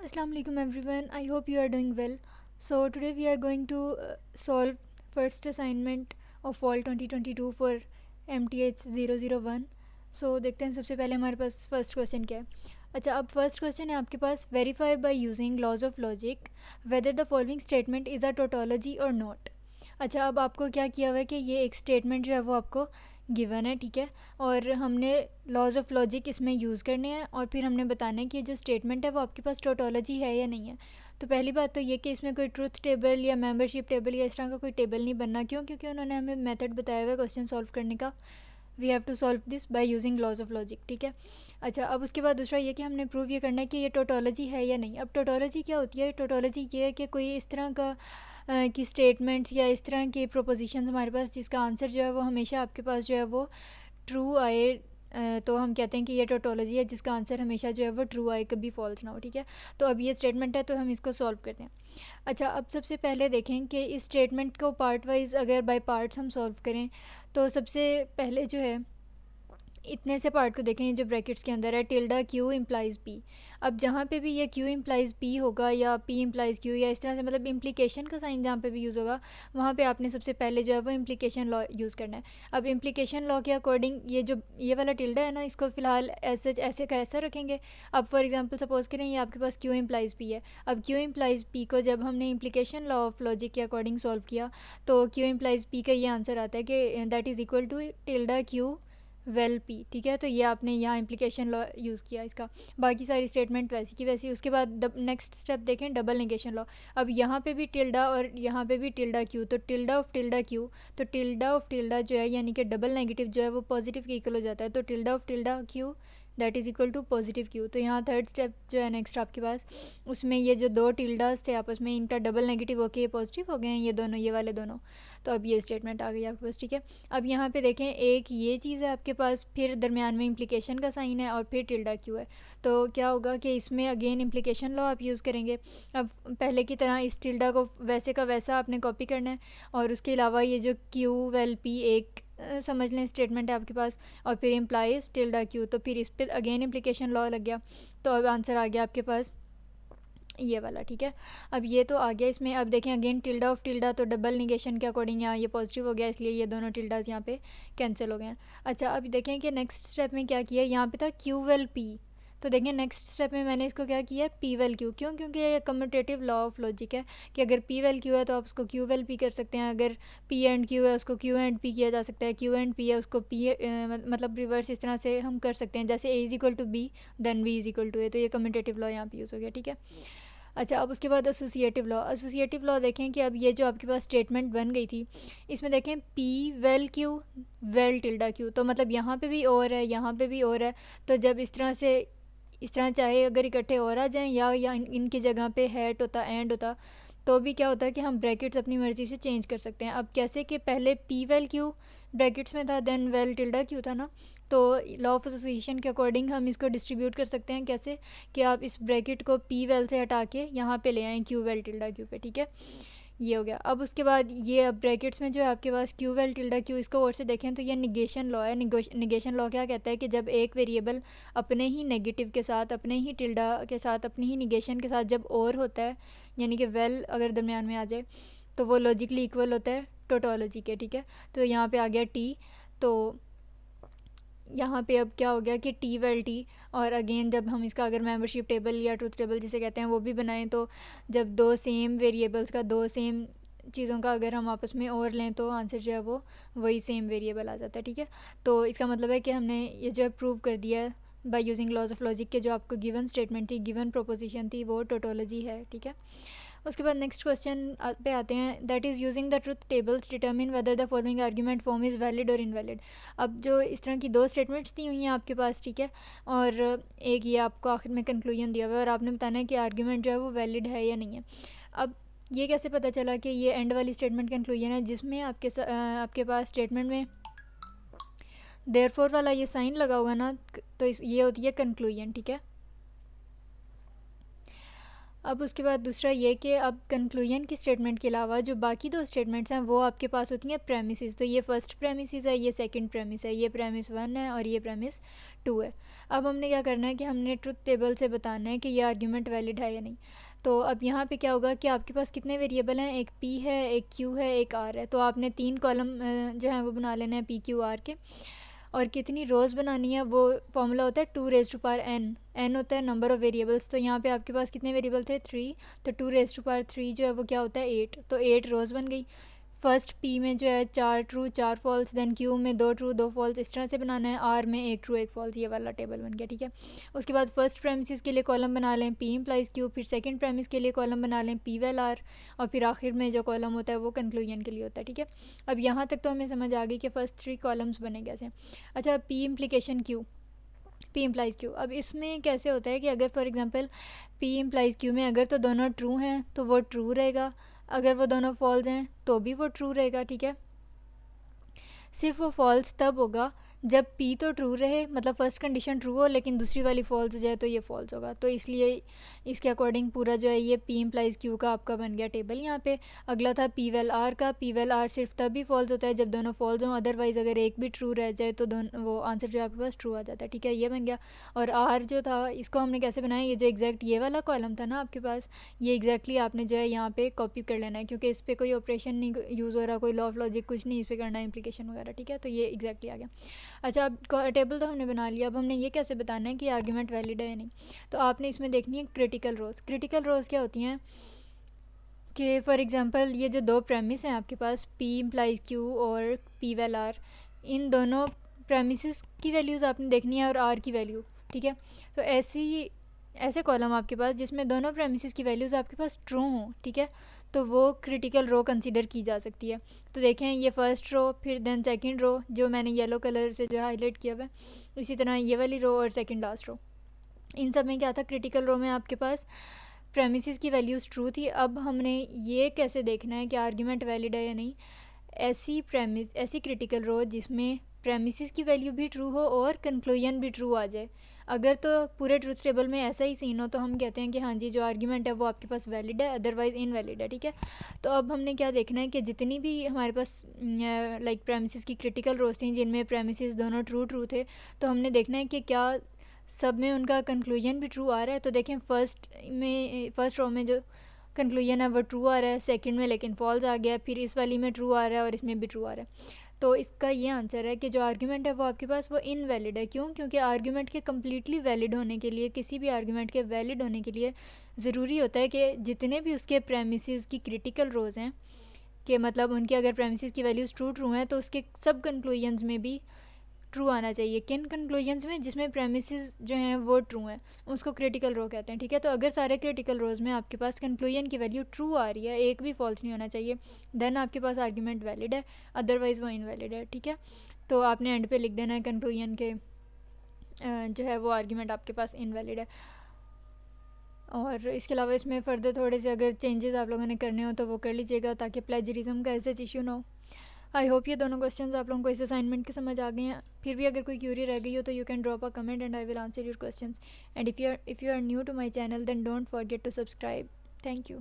Assalamu alaikum everyone. I hope you are doing well. So today we are going to solve first assignment of fall 2022 for MTH 001. So देखते हैं सबसे पहले हमारे पास first question क्या है. अच्छा, अब फर्स्ट क्वेश्चन है आपके पास, verify by using laws of logic whether the following statement is a tautology or not. अच्छा, अब आपको क्या किया हुआ है कि ये एक स्टेटमेंट जो है वो आपको गिवन है, ठीक है, और हमने लॉज ऑफ लॉजिक इसमें यूज़ करने हैं और फिर हमने बताना है कि जो स्टेटमेंट है वो आपके पास टोटोलॉजी है या नहीं है. तो पहली बात तो ये कि इसमें कोई ट्रुथ टेबल या मेंबरशिप टेबल या इस तरह का कोई टेबल नहीं बनना. क्यों? क्योंकि उन्होंने हमें मेथड बताया हुआ है क्वेश्चन सॉल्व करने का. We have to solve this by using laws of logic, ठीक है. अच्छा, अब उसके बाद दूसरा ये कि हमने प्रूव ये करना है कि ये टोटोलॉजी है या नहीं. अब टोटोलॉजी क्या होती है? टोटोलॉजी ये है कि कोई इस तरह का की स्टेटमेंट्स या इस तरह के प्रोपोजिशंस हमारे पास जिसका आंसर जो है वो हमेशा आपके पास जो है वो ट्रू आए. तो हम कहते हैं कि ये टोटोलॉजी है जिसका आंसर हमेशा जो है वो ट्रू आए, कभी फॉल्स ना हो, ठीक है. तो अब ये स्टेटमेंट है तो हम इसको सॉल्व करते हैं. अच्छा, अब सबसे पहले देखें कि इस स्टेटमेंट को पार्ट वाइज अगर बाय पार्ट्स हम सॉल्व करें तो सबसे पहले जो है इतने से पार्ट को देखें जो ब्रैकेट्स के अंदर है, टिल्डा क्यू इम्प्लाइज़ पी. अब जहाँ पे भी ये क्यू इम्प्लाइज़ पी होगा या पी इम्प्लाइज़ क्यू या इस तरह से मतलब इम्प्लीकेशन का साइन जहाँ पे भी यूज़ होगा वहाँ पे आपने सबसे पहले जो है वो इम्प्लीकेशन लॉ यूज़ करना है. अब इम्प्लीकेशन लॉ के अकॉर्डिंग ये वाला टिल्डा है ना, इसको फ़िलहाल ऐसे का ऐसा रखेंगे. अब फॉर एग्जांपल सपोज़ करें ये आपके पास क्यू इम्प्लाइज़ पी है. अब क्यू इम्प्लाइज़ पी को जब हमने इम्प्लीकेशन लॉ ऑफ लॉजिक के अकॉर्डिंग सॉल्व किया तो क्यू इम्प्लाइज़ पी का ये आंसर आता है कि that is equal to tilde Q vel P, ठीक है. तो ये आपने यहाँ इम्प्लीकेशन लॉ यूज़ किया इसका. बाकी सारी स्टेटमेंट वैसी की वैसी. उसके बाद नेक्स्ट स्टेप देखें, डबल नेगेशन लॉ. अब यहाँ पे भी टिल्डा और यहाँ पे भी टिल्डा क्यू, तो टिल्डा ऑफ टिल्डा क्यू, तो टिल्डा ऑफ टिल्डा जो है यानी कि डबल नेगेटिव जो है वो पॉजिटिव के इक्वल हो जाता है. तो tilde of tilde Q that is equal to positive Q. तो यहाँ थर्ड स्टेप जो है नेक्स्ट आपके पास, उसमें ये जो दो टिल्डास थे आपस में इनका डबल नेगेटिव होके ये पॉजिटिव हो गए हैं, ये दोनों, ये वाले दोनों. तो अब ये स्टेटमेंट आ गई आपके पास, ठीक है. अब यहाँ पे देखें, एक ये चीज़ है आपके पास, फिर दरमियान में इम्प्लीकेशन का साइन है और फिर टिल्डा क्यू है. तो क्या होगा कि इसमें अगेन इम्प्लीकेशन लॉ आप यूज़ करेंगे. अब पहले की तरह इस टिल्डा को वैसे का वैसा आपने कॉपी करना है और उसके अलावा ये जो क्यू वेल पी एक समझ लें स्टेटमेंट है आपके पास और फिर इम्प्लाइज टिल्डा क्यू, तो फिर इस पर अगेन इम्प्लीकेशन लॉ लग गया. तो अब आंसर आ गया आपके पास ये वाला, ठीक है. अब ये तो आ गया इसमें. अब देखें अगेन टिल्डा ऑफ टिल्डा, तो डबल निगेशन के अकॉर्डिंग यहाँ ये पॉजिटिव हो गया, इसलिए ये दोनों टिल्डास यहाँ पे कैंसिल हो गए हैं. अच्छा, अब देखें कि नेक्स्ट स्टेप में क्या किया. यहाँ पे था क्यू वेल पी, तो देखें नेक्स्ट स्टेप में मैंने इसको क्या किया, पी वेल क्यू. क्यों? क्योंकि ये कम्यूटेटिव लॉ ऑफ लॉजिक है कि अगर पी वेल क्यू है तो आप उसको क्यू वेल पी कर सकते हैं. अगर पी एंड क्यू है उसको क्यू एंड पी किया जा सकता है. क्यू एंड पी है उसको पी मतलब रिवर्स इस तरह से हम कर सकते हैं, जैसे A is equal to B then B is equal to A. तो ये कम्यूटेटिव लॉ यहाँ पे यूज़ हो गया, ठीक है. अच्छा, अब उसके बाद एसोसिएटिव लॉ. एसोसिएटिव लॉ देखें कि अब ये जो आपके पास स्टेटमेंट बन गई थी इसमें देखें P well Q well tilde Q, तो मतलब यहाँ पे भी और है, यहाँ पे भी और है. तो जब इस तरह चाहे अगर इकट्ठे और आ जाएँ या इनकी जगह पे हैट होता एंड होता तो भी क्या होता है कि हम ब्रैकेट्स अपनी मर्ज़ी से चेंज कर सकते हैं. अब कैसे कि पहले पी वेल क्यू ब्रैकेट्स में था देन वेल टिल्डा क्यू था ना, तो लॉ ऑफ एसोसिएशन के अकॉर्डिंग हम इसको डिस्ट्रीब्यूट कर सकते हैं. कैसे कि आप इस ब्रैकेट को पी वेल से हटा के यहाँ पे ले आएँ क्यू वेल टिल्डा क्यू पे, ठीक है. ये हो गया. अब उसके बाद ये अब ब्रैकेट्स में जो है आपके पास क्यू वेल टिल्डा क्यू, इसको और से देखें तो ये निगेशन लॉ है. निगेशन लॉ क्या कहता है कि जब एक वेरिएबल अपने ही नेगेटिव के साथ, अपने ही टिल्डा के साथ, अपनी ही निगेशन के साथ जब और होता है, यानी कि वेल अगर दरमियान में आ जाए तो वो लॉजिकली इक्वल होता है टोटोलॉजी के, ठीक है. तो यहाँ पे आ गया टी. तो यहाँ पे अब क्या हो गया कि टी वेल टी, और अगेन जब हम इसका अगर मेंबरशिप टेबल या ट्रूथ टेबल जिसे कहते हैं वो भी बनाएं तो जब दो सेम वेरिएबल्स का, दो सेम चीज़ों का अगर हम आपस में और लें तो आंसर जो है वो वही सेम वेरिएबल आ जाता है, ठीक है. तो इसका मतलब है कि हमने ये जो है प्रूव कर दिया है by using laws of logic के जो आपको गिवन स्टेटमेंट थी, गिवन प्रोपोजिशन थी, वो टोटोलॉजी है, ठीक है. उसके बाद नेक्स्ट क्वेश्चन पे आते हैं, that is using the truth tables determine whether the following argument form is valid और इनवैलिड. अब जो इस तरह की दो स्टेटमेंट्स दी हुई हैं आपके पास, ठीक है, और एक ये आपको आखिर में कंक्लूजन दिया हुआ है और आपने बताना है कि आर्ग्यूमेंट जो है वो वैलिड है या नहीं है. अब ये कैसे पता चला कि ये एंड वाली स्टेटमेंट कंक्लूजन है जिसमें आपके पास स्टेटमेंट में देयरफॉर वाला ये साइन लगा होगा ना, तो ये होती है कंक्लूजन, ठीक है. अब उसके बाद दूसरा ये कि अब कंक्लूजन की स्टेटमेंट के अलावा जो बाकी दो स्टेटमेंट्स हैं वो आपके पास होती हैं प्रेमिसेस। तो ये फर्स्ट प्रेमिसेस है, ये सेकंड प्रेमिस है, ये प्रेमिस 1 है और ये प्रेमिस 2 है। अब हमने क्या करना है कि हमने ट्रुथ टेबल से बताना है कि ये आर्ग्यूमेंट वैलिड है या नहीं। तो अब यहाँ पे क्या होगा कि आपके पास कितने वेरिएबल हैं, एक p है, एक q है, एक r है। तो आपने 3 कॉलम जो है वो बना लेने हैं p q r के। और कितनी रोज़ बनानी है वो फॉर्मूला होता है 2n। n होता है नंबर ऑफ़ वेरिएबल्स। तो यहाँ पे आपके पास कितने वेरिएबल थे, 3। तो 2 3 जो है वो क्या होता है 8। तो 8 रोज़ बन गई। फर्स्ट p में जो है 4 ट्रू 4 फॉल्स, देन q में 2 ट्रू 2 फॉल्स, इस तरह से बनाना है। r में 1 ट्रू 1 फॉल्स, ये वाला टेबल बन गया, ठीक है। उसके बाद फर्स्ट प्रेमिस के लिए कॉलम बना लें p इम्प्लाइज q, फिर सेकंड प्रेमिस के लिए कॉलम बना लें p वेल r, और फिर आखिर में जो कॉलम होता है वो कंक्लूजन के लिए होता है, ठीक है। अब यहाँ तक तो हमें समझ आ गई कि फ़र्स्ट 3 कॉलम्स बने कैसे। अच्छा, p implication q, p implies q। अब इसमें कैसे होता है कि अगर for example p implies q में अगर तो दोनों ट्रू हैं तो वो ट्रू रहेगा, अगर वो दोनों फॉल्स हैं तो भी वो ट्रू रहेगा, ठीक है। सिर्फ वो फॉल्स तब होगा जब p तो ट्रू रहे, मतलब फर्स्ट कंडीशन ट्रू हो लेकिन दूसरी वाली फॉल्स हो जाए तो ये फॉल्स होगा। तो इसलिए इसके अकॉर्डिंग पूरा जो है ये p इम्प्लाइज q का आपका बन गया टेबल यहाँ पे। अगला था p वेल r का। p वेल r सिर्फ तब भी फॉल्स होता है जब दोनों फॉल्स हों, अदरवाइज़ अगर एक भी ट्रू रह जाए तो दोनों वो आंसर जो है आपके पास ट्रू आ जाता है, ठीक है। ये बन गया। और r जो था इसको हमने कैसे बनाया, ये जो एग्जैक्ट ये वाला कॉलम था ना आपके पास, ये एग्जैक्टली आपने जो है यहाँ पे कॉपी कर लेना है, क्योंकि इस पर कोई ऑपरेशन नहीं यूज़ हो रहा, कोई लॉ ऑफ लॉजिक कुछ नहीं इस पर करना है, इम्प्लीकेशन वगैरह, ठीक है। तो ये एग्जैक्टली आ गया। अच्छा, अब टेबल तो हमने बना लिया, अब हमने ये कैसे बताना है कि आर्ग्यूमेंट वैलिड है या नहीं। तो आपने इसमें देखनी है क्रिटिकल रोज़। क्रिटिकल रोज़ क्या होती हैं कि फॉर एग्जांपल ये जो दो प्रेमिस हैं आपके पास p इम्प्लाइज q और p वेल r, इन दोनों प्रेमिसेस की वैल्यूज़ आपने देखनी है और r की वैल्यू, ठीक है। तो ऐसे कॉलम आपके पास जिसमें दोनों प्रेमिसेस की वैल्यूज़ आपके पास ट्रू हों, ठीक है, तो वो क्रिटिकल रो कंसीडर की जा सकती है। तो देखें ये फर्स्ट रो, फिर देन सेकंड रो जो मैंने येलो कलर से जो है हाईलाइट किया हुआ है, इसी तरह ये वाली रो और सेकंड लास्ट रो, इन सब में क्या था, क्रिटिकल रो में आपके पास प्रेमिसेस की वैल्यूज़ ट्रू थी। अब हमने ये कैसे देखना है कि आर्ग्यूमेंट वैलिड है या नहीं। ऐसी क्रिटिकल रो जिसमें प्रेमिसेस की वैल्यू भी ट्रू हो और कंक्लूजन भी ट्रू आ जाए। अगर तो पूरे ट्रूथ टेबल में ऐसा ही सीन हो तो हम कहते हैं कि हाँ जी जो आर्ग्यूमेंट है वो आपके पास वैलिड है, अदरवाइज़ इनवैलिड है, ठीक है। तो अब हमने क्या देखना है कि जितनी भी हमारे पास लाइक प्रेमिसेस की क्रिटिकल रोज थी जिनमें प्रेमिसेस दोनों ट्रू थे, तो हमने देखना है कि क्या सब में उनका कंक्लूजन भी ट्रू आ रहा है। तो देखें फर्स्ट रो में जो कंक्लूजन है वो ट्रू आ रहा है, सेकंड में लेकिन फॉल्स आ गया, फिर इस वाली में ट्रू आ रहा है और इसमें भी ट्रू आ रहा है। तो इसका ये आंसर है कि जो आर्ग्यूमेंट है वो आपके पास वो इनवैलिड है। क्यों? क्योंकि आर्ग्यूमेंट के कम्प्लीटली वैलिड होने के लिए, किसी भी आर्ग्यूमेंट के वैलिड होने के लिए ज़रूरी होता है कि जितने भी उसके प्रेमिसेस की क्रिटिकल रोज़ हैं, कि मतलब उनके अगर प्रेमिसेस की वैल्यूज़ ट्रू हैं तो उसके सब कंक्लूजन्स में भी ट्रू आना चाहिए। किन कंक्लूजन्स में? जिसमें प्रेमिसेस जो हैं वो ट्रू हैं, उसको क्रिटिकल रो कहते हैं, ठीक है। तो अगर सारे क्रिटिकल रोज में आपके पास कंक्लूजन की वैल्यू ट्रू आ रही है, एक भी फॉल्स नहीं होना चाहिए, देन आपके पास आर्ग्यूमेंट वैलिड है, अदरवाइज़ वो इनवैलिड है, ठीक है। तो आपने एंड पे लिख देना है कंक्लूजन के जो है वो आर्ग्यूमेंट आपके पास इनवैलिड है। और इसके अलावा इसमें फ़र्दर थोड़े से अगर चेंजेस आप लोगों ने करने हो तो वो कर लीजिएगा ताकि प्लेजरिज्म का ऐसा इशू ना हो। आई होप ये दोनों क्वेश्चंस आप लोगों को इस असाइनमेंट के समझ आ गए हैं। फिर भी अगर कोई क्यूरी रह गई हो तो you can drop a comment and I will answer your questions. And if you are new to my channel then don't forget to subscribe. Thank you.